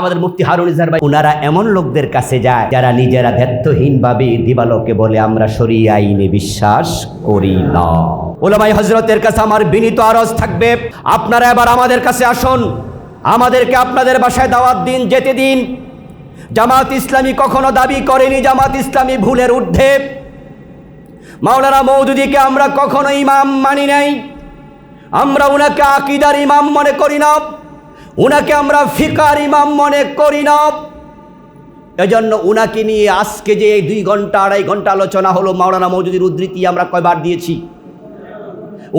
আমাদের মুফতি হারুন ইজাহার ভাই, ওনারা এমন লোকদের কাছে যায় যারা নিজেরা দায়িত্বহীনভাবে দিবালোকে বলে আমরা শরিয়া আইনে বিশ্বাস করি না। ওলামাই হযরতের কাছে আমার বিনীত আরজ থাকবে, আপনারা এবার আমাদের কাছে আসুন, আমাদেরকে আপনাদের বাসায় দাওয়াত দিন, যেতে দিন। জামাত ইসলামী কখনো দাবি করেনি জামাত ইসলামী ভুলের ঊর্ধ্বে। মাওলানা মওদুদীকে আমরা কখনো ইমাম মানি নাই, আমরা উনাকে আকীদার ইমাম মনে করি না, উনাকে আমরা ফিকার ইমাম মনে করি না। এজন্য উনাকে নিয়ে আজকে যে 2 ঘন্টা 2.5 ঘন্টা আলোচনা হলো, মাওলানা মওদুদীর উদ্ধৃতি আমরা কয়বার দিয়েছি,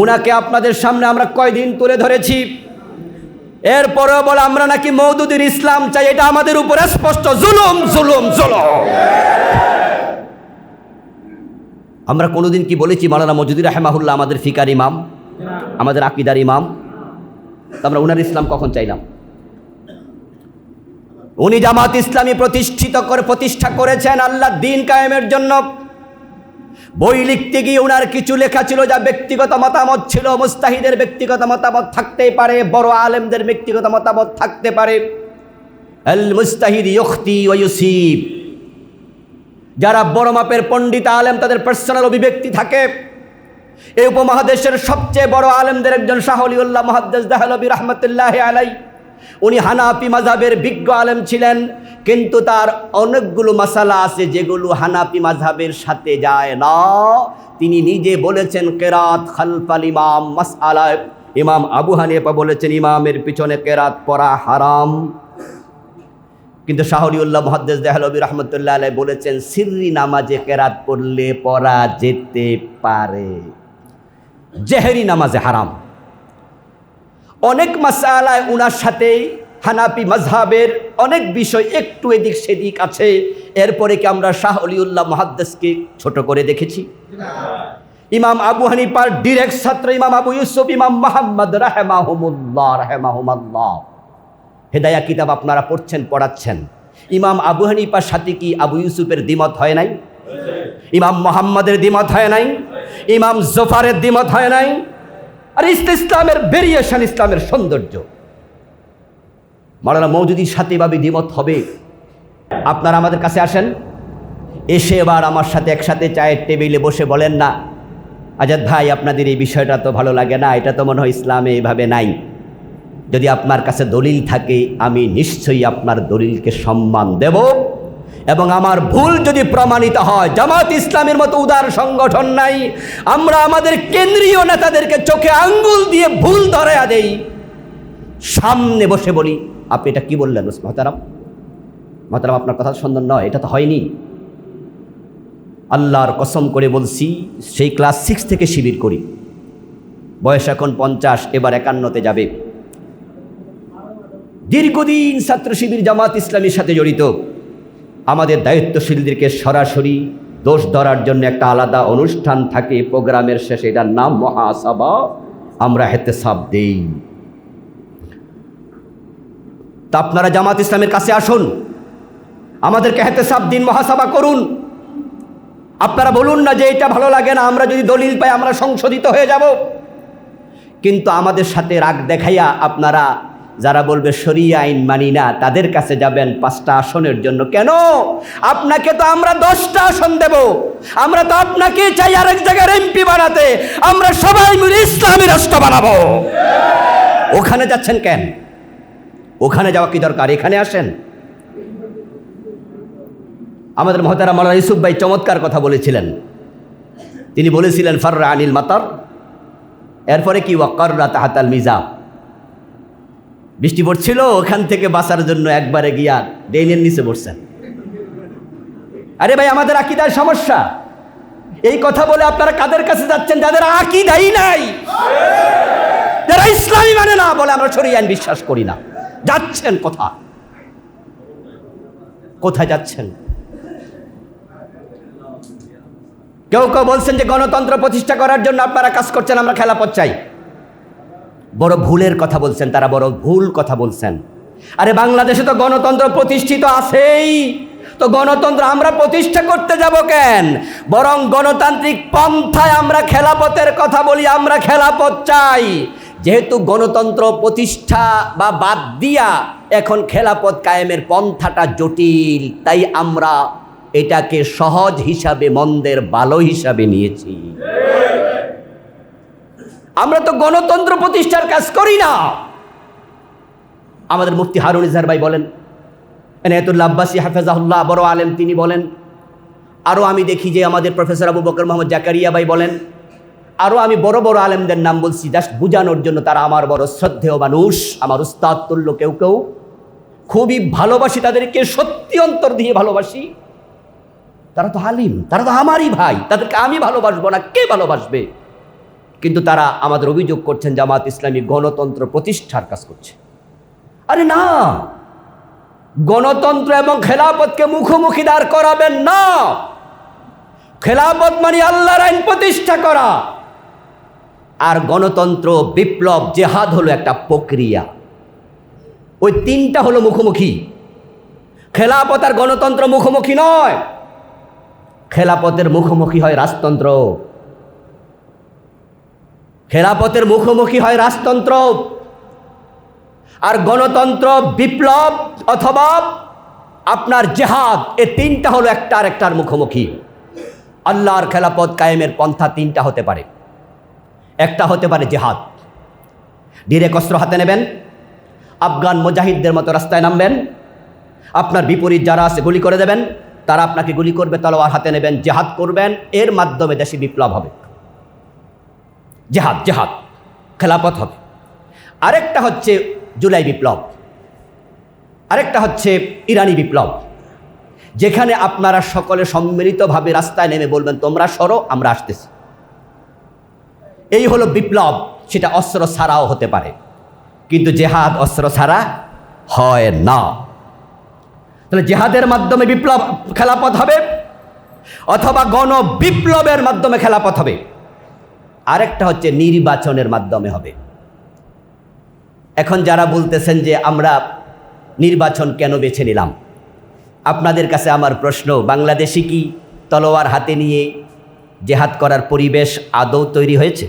উনাকে আপনাদের সামনে আমরা কয়দিন তুলে ধরেছি। এরপরেও বলে আমরা নাকি মওদুদীর ইসলাম চাই, এটা আমাদের উপরে স্পষ্ট জুলুম জুলুম জুলুম। আমরা কোনোদিন কি বলেছি মাওলানা মওদুদী রাহিমাহুল্লাহ আমাদের ফিকার ইমাম, আমাদের আকীদার ইমাম? আমরা উনার ইসলাম কখন চাইলাম? উনি জামাত ইসলামী প্রতিষ্ঠা করেছেন আল্লাহর দ্বীন কায়েমের জন্য। বই লিখতে গিয়ে উনার কিছু লেখা ছিল যা ব্যক্তিগত মতামত ছিল। মুস্তাহিদের ব্যক্তিগত মতামত থাকতেই পারে, বড় আলেমদের ব্যক্তিগত মতামত থাকতে পারে। আল মুস্তাহিদ ইউখতি ওয়া ইউসিব, যারা বড় মাপের পণ্ডিত আলেম তাদের পার্সোনাল অভিব্যক্তি থাকে। এই উপমহাদেশের সবচেয়ে বড় আলেমদের একজন শাহ ওলিউল্লাহ মুহাদ্দিস দেহলভী রাহমাতুল্লাহি আলাইহি, উনি হানাফি মাযহাবের বিজ্ঞ আলেম ছিলেন, কিন্তু তার অনেকগুলো মাসালা আছে যেগুলো হানাফি মাযহাবের সাথে যায় না। তিনি নিজে বলেছেন কেরাত খালফাল ইমাম মাসআলায়, ইমাম আবু হানিফা বলেছেন ইমামের পিছনে কেরাত পড়া হারাম, কিন্তু শাহ ওলিউল্লাহ মুহাদ্দিস দেহলভী রাহমাতুল্লাহি আলাইহি বলেছেন সিররি নামাজে কেরাত পড়লে পড়া যেতে পারে, জেহেরি নামাজে হারাম। অনেক মাসআলায় উনার সাথে হানাফি মাযহাবের অনেক বিষয় একটু এদিক সেদিক আছে। এরপরে কি আমরা শাহ ওলিউল্লাহ মুহাদ্দিসকে ছোট করে দেখেছি? ইমাম আবু হানিফার ডিরেক্ট ছাত্র ইমাম আবু ইউসুফ, ইমাম মুহাম্মদ রাহিমাহুল্লাহ, হেদায়া কিতাব আপনারা পড়ছেন, পড়াচ্ছেন। ইমাম আবু হানিফার সাথে কি আবু ইউসুফের দ্বিমত হয় নাই? ইমাম মুহাম্মদের দ্বিমত হয় নাই? ইমাম জোফারের দ্বিমত হয় নাই? আর ইসলামের ভেরিয়েশন, ইসলামের সৌন্দর্য। মাওলানা মওদুদীর সাথে এভাবে দ্বিমত হবে? আপনারা আমাদের কাছে আসেন, এসে এবার আমার সাথে একসাথে চায়ের টেবিলে বসে বলেন না, আজাদ ভাই আপনাদের এই বিষয়টা তো ভালো লাগে না, এটা তো মনে হয় ইসলামে এইভাবে নাই। যদি আপনার কাছে দলিল থাকে আমি নিশ্চয়ই আপনার দলিলকে সম্মান দেব, এবং আমার ভুল যদি প্রমাণিত হয়, জামাত ইসলামের মতো উদার সংগঠন নাই, আমরা আমাদের কেন্দ্রীয় নেতাদেরকে চোখে আঙ্গুল দিয়ে ভুল ধরায়া দেই, সামনে বসে বলি আপনি এটা কি বললেন মহতারাম, মহতারাম আপনার কথা সুন্দর নয়, এটা তো হয়নি। আল্লাহর কসম করে বলছি, সেই ক্লাস 6 থেকে শিবির করি, বয়স এখন 50, এবার 51-তে যাবে। দীর্ঘদিন ছাত্র শিবির জামাত ইসলামীর সাথে জড়িত। আমাদের দায়িত্বশীলদেরকে সরাসরি দোষ ধরার জন্য একটা আলাদা অনুষ্ঠান থাকে প্রোগ্রামের শেষে, এটার নাম মুহাসাবা, আমরা ইহতিসাব দেই। তা আপনারা জামাত ইসলামের কাছে আসুন, আমাদেরকে ইহতিসাব দিন, মুহাসাবা করুন। আপনারা বলুন না যে এটা ভালো লাগে না, আমরা যদি দলিল পাই আমরা সংশোধিত হয়ে যাব। কিন্তু আমাদের সাথে রাগ দেখাইয়া আপনারা যারা বলবে শরিয়া আইন মানি না, তাদের কাছে যাবেন 5টা আসনের জন্য। কেন? আপনাকে তো আমরা 10টা আসন দেব, আমরা তো আপনাকে চাই আরেক জায়গার এমপি বানাতে, আমরা সবাই মিলে ইসলামী রাষ্ট্র বানাবো। ওখানে যাচ্ছেন কেন? ওখানে যাওয়া কি দরকার? এখানে আসেন। আমাদের মহতারাম মাওলানা ইউসুফ ভাই চমৎকার কথা বলেছিলেন। তিনি বলেছিলেন ফাররা আনিল মাতার, এরপরে কি ওয়াক্কাররা তাহাতাল মিজা, বৃষ্টি পড়ছিল, ওখান থেকে বাঁচার জন্য একবারে গিয়া ড্রেনের নিচে বসছেন। আরে ভাই, আমাদের আকীদার সমস্যা। এই কথা বলে আপনারা কাদের কাছে যাচ্ছেন? যাদের আকীদাই নাই, যারা ইসলামী মানে না, বলে আমরা শরিয়া আইন বিশ্বাস করি না। যাচ্ছেন কোথায়? কোথায় যাচ্ছেন? কেউ কেউ বলছেন যে গণতন্ত্র প্রতিষ্ঠা করার জন্য আপনারা কাজ করছেন, আমরা খেলাফত চাই। বড় ভুলের কথা বলছেন তারা, বড় ভুল কথা বলছেন। আরে বাংলাদেশে তো গণতন্ত্র প্রতিষ্ঠিত আছেই, তো গণতন্ত্র আমরা প্রতিষ্ঠা করতে যাব কেন? বরং গণতান্ত্রিক পন্থায় আমরা খেলাফতের কথা বলি, আমরা খেলাফত চাই। যেহেতু গণতন্ত্র প্রতিষ্ঠা বা বাদ দিয়া এখন খেলাফত কায়েমের পন্থাটা জটিল, তাই আমরা এটাকে সহজ হিসাবে, মন্দের ভালো হিসাবে নিয়েছি। আমরা তো গণতন্ত্র প্রতিষ্ঠার কাজ করি না। আমাদের মুফতি হারুন ইজহার ভাই বলেন, এনায়েতুল্লাহ আব্বাসী হাফেজাহুল্লাহ বড় আলেম, তিনি বলেন, আরও আমি দেখি যে আমাদের প্রফেসর আবু বকর মোহাম্মদ জাকারিয়া ভাই বলেন, আরও আমি বড় বড় আলেমদের নাম বলছি জাস্ট বোঝানোর জন্য। তারা আমার বড় শ্রদ্ধেয় মানুষ, আমার উস্তাদ তুল্য, কেউ কেউ খুবই ভালোবাসি তাদেরকে, সত্যি অন্তর দিয়ে ভালোবাসি। তারা তো আলিম, তারা তো আমারই ভাই, তাদেরকে আমি ভালোবাসবো না, কে ভালোবাসবে? কিন্তু তারা আমাদের অভিযোগ করছেন জামাত ইসলামী গণতন্ত্র প্রতিষ্ঠার কাজ করছে। আরে না, গণতন্ত্র এবং খেলাফতকে মুখোমুখি দাঁড় করাবেন না। খেলাফত মানে আল্লাহর আইন প্রতিষ্ঠা করা, আর গণতন্ত্র, বিপ্লব, জেহাদ হলো একটা প্রক্রিয়া। ওই তিনটা হলো মুখোমুখি। খেলাফত আর গণতন্ত্র মুখোমুখি নয়। খেলাফতের মুখোমুখি হয় রাজতন্ত্র, খেলাফতের মুখোমুখি হয় রাজতন্ত্র, আর গণতন্ত্র, বিপ্লব অথবা আপনার জেহাদ, এ তিনটা হলো একটা আর একটার মুখোমুখি। আল্লাহর খেলাফত কায়েমের পন্থা তিনটা হতে পারে। একটা হতে পারে জেহাদ, ডিরেক্ট অস্ত্র হাতে নেবেন, আফগান মুজাহিদদের মতো রাস্তায় নামবেন, আপনার বিপরীত যারা আছে গুলি করে দেবেন, তারা আপনাকে গুলি করবে, তলোয়ার হাতে নেবেন, জেহাদ করবেন, এর মাধ্যমে দেশে বিপ্লব হবে। জেহাদ, জেহাদ, খেলাফত হবে। আরেকটা হচ্ছে জুলাই বিপ্লব, আরেকটা হচ্ছে ইরানি বিপ্লব, যেখানে আপনারা সকলে সম্মিলিতভাবে রাস্তায় নেমে বলবেন তোমরা সরো, আমরা আসতেছি। এই হলো বিপ্লব। সেটা অস্ত্র ছাড়াও হতে পারে, কিন্তু জেহাদ অস্ত্র ছাড়া হয় না। তাহলে জেহাদের মাধ্যমে বিপ্লব, খেলাফত হবে, অথবা গণ বিপ্লবের মাধ্যমে খেলাফত হবে। আরেকটা হচ্ছে নির্বাচনের মাধ্যমে হবে। এখন যারা বলতেছেন যে আমরা নির্বাচন কেন বেছে নিলাম, আপনাদের কাছে আমার প্রশ্ন, বাংলাদেশে কি তলোয়ার হাতে নিয়ে জেহাদ করার পরিবেশ আদৌ তৈরি হয়েছে?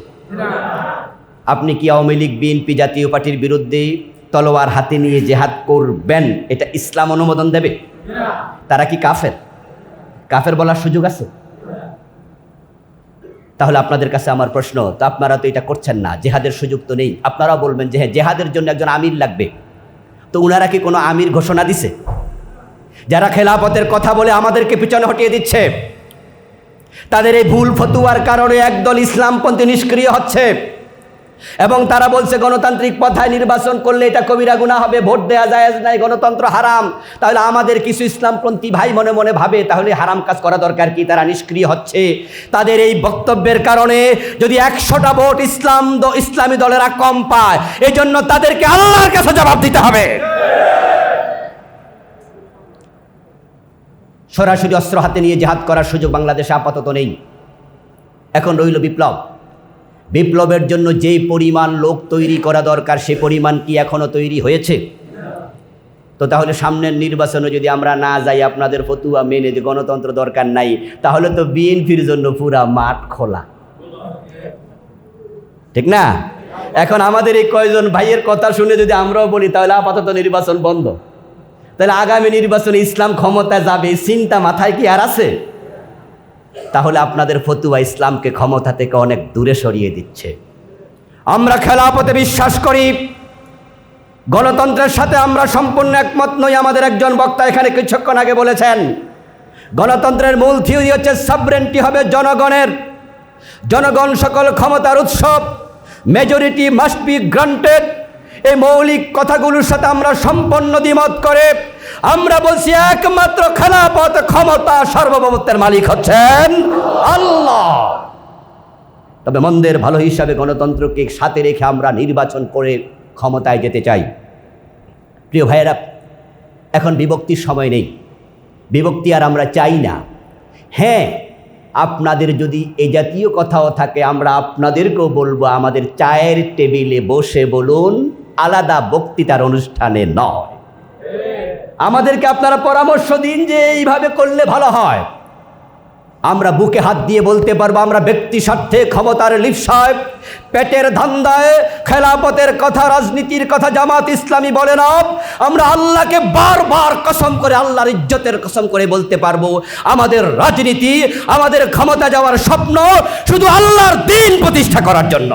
আপনি কি আওয়ামী লীগ, বিএনপি, জাতীয় পার্টির বিরুদ্ধে তলোয়ার হাতে নিয়ে জেহাদ করবেন, এটা ইসলাম অনুমোদন দেবে? তারা কি কাফের? কাফের বলার সুযোগ আছে? তাহলে আপনাদের কাছে আমার প্রশ্ন, তো আপনারা তো এটা করছেন না, জেহাদের সুযোগ তো নেই। আপনারাও বলবেন যে হ্যাঁ, জেহাদের জন্য একজন আমির লাগবে। তো উনারা কি কোনো আমির ঘোষণা দিছে? যারা খেলাফতের কথা বলে আমাদেরকে পিছনে হটিয়ে দিচ্ছে, তাদের এই ভুল ফতুয়ার কারণে একদল ইসলামপন্থী নিষ্ক্রিয় হচ্ছে, এবং তারা বলছে গণতান্ত্রিক পন্থায় নির্বাচন করলে এটা কবিরা গুনাহ হবে, ভোট দেওয়া জায়েজ নাই, গণতন্ত্র হারাম। তাহলে আমাদের কিছু ইসলামপন্থী ভাই মনে মনে ভাবে তাহলে হারাম কাজ করা দরকার কি? তারা নিষ্ক্রিয় হচ্ছে। তাদের এই বক্তব্যের কারণে যদি 100টা ভোট ইসলামী দলেরা কম পায়, এই জন্য তাদেরকে আল্লাহর কাছে জবাব দিতে হবে। সরাসরি অস্ত্র হাতে নিয়ে জিহাদ করার সুযোগ বাংলাদেশে আপাতত নেই। এখন রইল বিপ্লব। বিপ্লবের জন্য যেই পরিমাণ লোক তৈরি করা দরকার, সে পরিমাণ কি এখনো তৈরি হয়েছে? তো তাহলে সামনের নির্বাচনে যদি আমরা না যাই, আপনাদের ফতুয়া মেনে যে গণতন্ত্র দরকার নাই, তাহলে তো বিএনপির জন্য পুরা মাঠ খোলা, ঠিক না? এখন আমাদের এই কয়জন ভাইয়ের কথা শুনে যদি আমরাও বলি তাহলে আপাতত নির্বাচন বন্ধ, তাহলে আগামী নির্বাচনে ইসলাম ক্ষমতা যাবে, চিন্তা মাথায় কি আর আছে? তাহলে আপনাদের ফতুয়া ইসলামকে ক্ষমতা থেকে অনেক দূরে সরিয়ে দিচ্ছে। আমরা খেলাফতে বিশ্বাস করি, গণতন্ত্রের সাথে আমরা সম্পূর্ণ একমত নই। আমাদের একজন বক্তা এখানে কিছুক্ষণ আগে বলেছেন, গণতন্ত্রের মূল থিওরি হচ্ছে সভরেন্টি হবে জনগণের, জনগণ সকল ক্ষমতার উৎস, মেজরিটি মাস্ট বি গ্রান্টেড। এই মৌলিক কথাগুলোর সাথে আমরা সম্পূর্ণ দ্বিমত করে আমরা বলছি একমাত্র খেলাফত ক্ষমতা সার্বভৌমত্বের মালিক হচ্ছেন আল্লাহ। তবে মন্দের ভালো হিসাবে গণতন্ত্রকে সাথে রেখে আমরা নির্বাচন করে ক্ষমতায় যেতে চাই। প্রিয় ভাইয়েরা, এখন বিভক্তির সময় নেই, বিভক্তি আর আমরা চাই না। হ্যাঁ, আপনাদের যদি এই জাতীয় কথাও থাকে, আমরা আপনাদেরকেও বলবো আমাদের চায়ের টেবিলে বসে বলুন, আলাদা বক্তৃতার অনুষ্ঠানে নয়। আমাদেরকে আপনারা পরামর্শ দিন যে এইভাবে করলে ভালো হয়। আমরা বুকে হাত দিয়ে বলতে পারবো, আমরা ব্যক্তি স্বার্থে, ক্ষমতার লিপ্সায়, পেটের ধান্দায় খেলাফতের কথা, রাজনীতির কথা জামাত ইসলামী বলে না। আমরা আল্লাহকে বারবার কসম করে, আল্লাহর ইজ্জতের কসম করে বলতে পারবো, আমাদের রাজনীতি, আমাদের ক্ষমতা যাওয়ার স্বপ্ন শুধু আল্লাহর দ্বীন প্রতিষ্ঠা করার জন্য।